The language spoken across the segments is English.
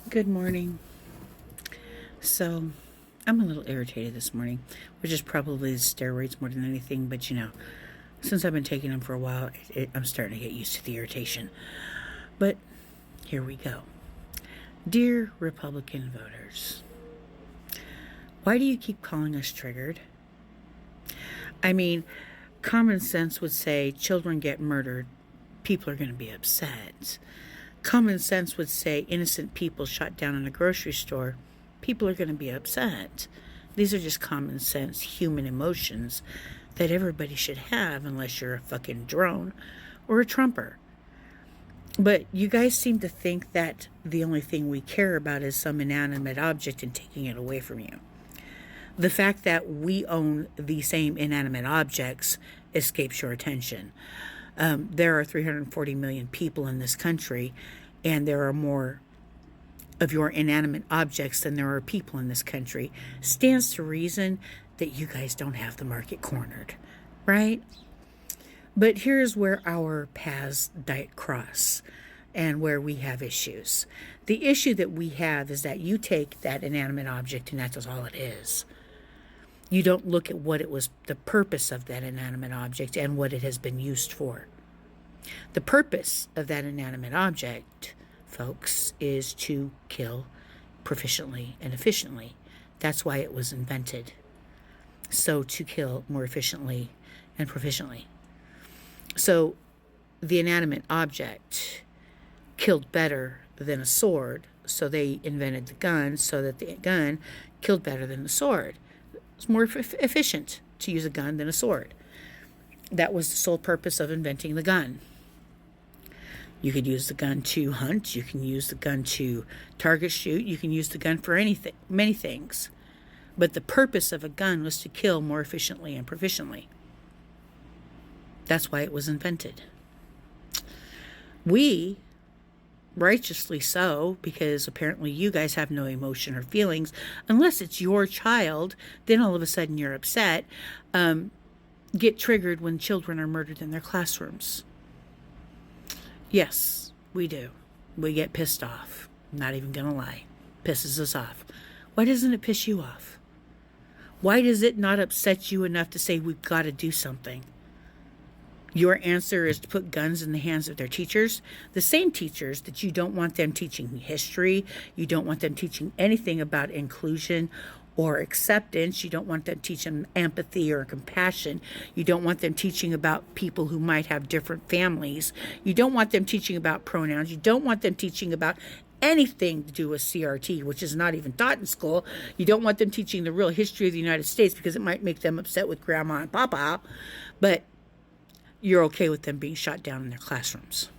Good morning. So, I'm a little irritated this morning, which is probably the steroids more than anything, but since I've been taking them for a while, I'm starting to get used to the irritation. But here we go. Dear Republican voters, why do you keep calling us triggered? I mean, common sense would say children get murdered, people are going to be upset. Common sense would say innocent people shot down in a grocery store, people are going to be upset. These are just common sense human emotions that everybody should have unless you're a fucking drone or a Trumper. But you guys seem to think that the only thing we care about is some inanimate object and taking it away from you. The fact that we own the same inanimate objects escapes your attention. There are 340 million people in this country, and there are more of your inanimate objects than there are people in this country. Stands to reason that you guys don't have the market cornered, right? But here's where our paths cross and where we have issues. The issue that we have is that you take that inanimate object and that's all it is. You don't look at what it was, the purpose of that inanimate object and what it has been used for. The purpose of that inanimate object, folks, is to kill proficiently and efficiently. That's why it was invented. So to kill more efficiently and proficiently. So the inanimate object killed better than a sword, so they invented the gun so that the gun killed better than the sword. It's more efficient to use a gun than a sword. That was the sole purpose of inventing the gun. You could use the gun to hunt. You can use the gun to target shoot. You can use the gun for anything, many things. But the purpose of a gun was to kill more efficiently and proficiently. That's why it was invented. We, righteously so, because apparently you guys have no emotion or feelings, unless it's your child, then all of a sudden you're upset, get triggered when children are murdered in their classrooms. Yes, we do. We get pissed off. I'm not even going to lie. Pisses us off. Why doesn't it piss you off? Why does it not upset you enough to say we've got to do something? Your answer is to put guns in the hands of their teachers, the same teachers that you don't want them teaching history, you don't want them teaching anything about inclusion or acceptance, you don't want them teaching empathy or compassion, you don't want them teaching about people who might have different families, you don't want them teaching about pronouns, you don't want them teaching about anything to do with CRT, which is not even taught in school. You don't want them teaching the real history of the United States because it might make them upset with grandma and papa, but you're okay with them being shot down in their classrooms.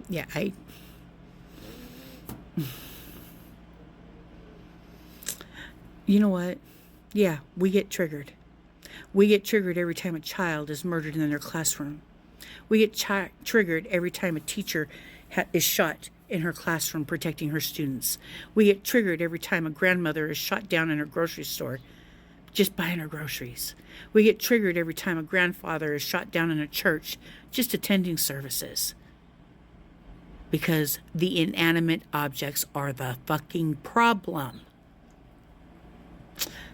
Yeah, you know what? Yeah, we get triggered. We get triggered every time a child is murdered in their classroom. We get triggered every time a teacher is shot in her classroom protecting her students. We get triggered every time a grandmother is shot down in her grocery store just buying her groceries. We get triggered every time a grandfather is shot down in a church just attending services. Because the inanimate objects are the fucking problem.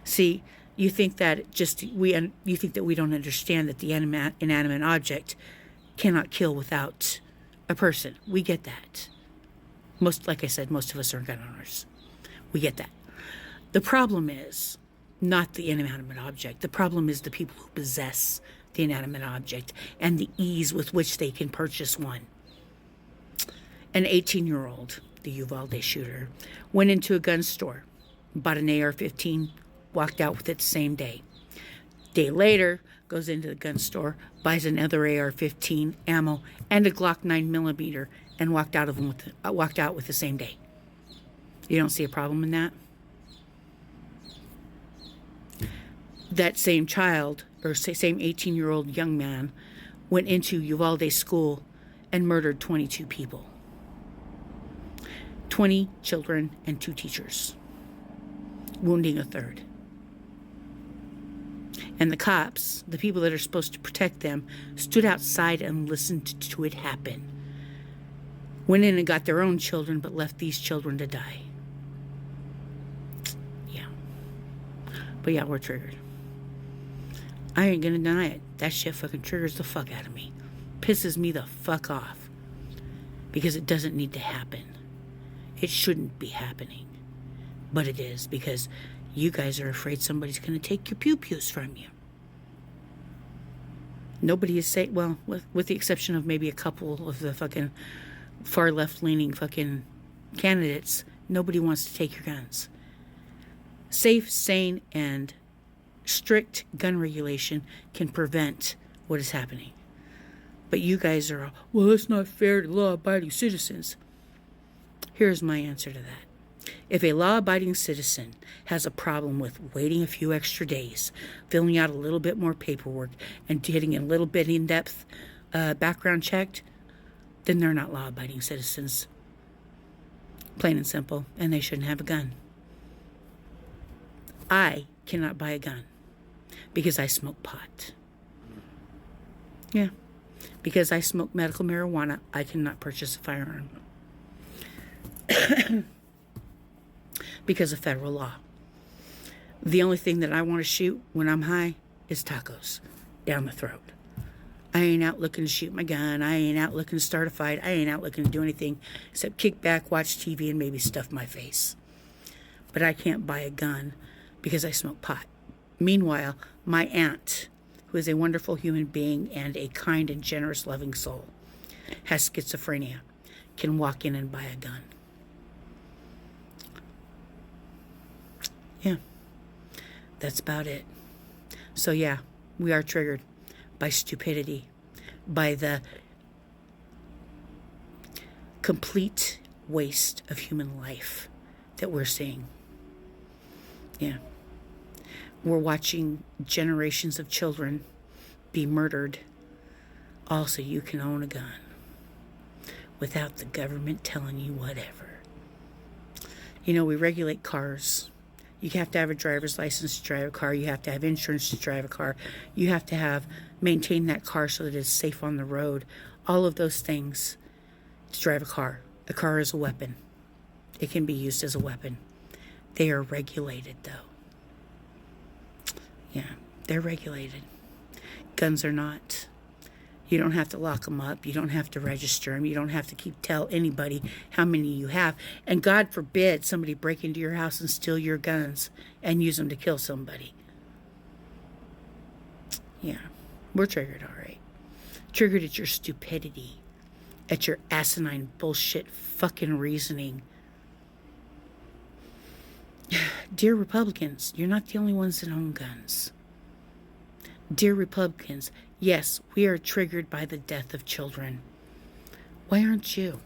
See, you think that you think that we don't understand that the inanimate object cannot kill without a person. We get that. Like I said, most of us are gun owners. We get that. The problem is not the inanimate object. The problem is the people who possess the inanimate object and the ease with which they can purchase one. An 18-year-old, the Uvalde shooter, went into a gun store, bought an AR-15, walked out with it the same day. Day later, goes into the gun store, buys another AR-15 ammo and a Glock 9mm, and walked out with the same day. You don't see a problem in that? That same child, or same 18-year-old young man, went into Uvalde school and murdered 22 people. 20 children and 2 teachers, wounding a third. And the cops, the people that are supposed to protect them, stood outside and listened to it happen. Went in and got their own children, but left these children to die. Yeah. But yeah, we're triggered. I ain't gonna deny it. That shit fucking triggers the fuck out of me. Pisses me the fuck off. Because it doesn't need to happen. It shouldn't be happening. But it is, because you guys are afraid somebody's gonna take your pew-pews from you. Nobody is saying, well, with the exception of maybe a couple of the fucking far left-leaning fucking candidates, nobody wants to take your guns. Safe, sane, and strict gun regulation can prevent what is happening. But you guys are, well, that's not fair to law-abiding citizens. Here's my answer to that. If a law-abiding citizen has a problem with waiting a few extra days, filling out a little bit more paperwork, and getting a little bit in-depth background checked, then they're not law-abiding citizens. Plain and simple, and they shouldn't have a gun. I cannot buy a gun because I smoke pot. Yeah. Because I smoke medical marijuana, I cannot purchase a firearm. Because of federal law. The only thing that I want to shoot when I'm high is tacos down the throat. I ain't out looking to shoot my gun. I ain't out looking to start a fight. I ain't out looking to do anything except kick back, watch TV, and maybe stuff my face. But I can't buy a gun because I smoke pot. Meanwhile, my aunt, who is a wonderful human being and a kind and generous, loving soul, has schizophrenia, can walk in and buy a gun. Yeah, that's about it. So yeah, we are triggered by stupidity, by the complete waste of human life that we're seeing. Yeah. We're watching generations of children be murdered. Also, you can own a gun without the government telling you whatever. You know, we regulate cars. You have to have a driver's license to drive a car. You have to have insurance to drive a car. You have to maintain that car so that it's safe on the road. All of those things to drive a car. A car is a weapon. It can be used as a weapon. They are regulated, though. Yeah, they're regulated. Guns are not. You don't have to lock them up. You don't have to register them. You don't have to tell anybody how many you have. And God forbid somebody break into your house and steal your guns and use them to kill somebody. Yeah, we're triggered, all right. Triggered at your stupidity, at your asinine bullshit fucking reasoning. Dear Republicans, you're not the only ones that own guns. Dear Republicans, yes, we are triggered by the death of children. Why aren't you?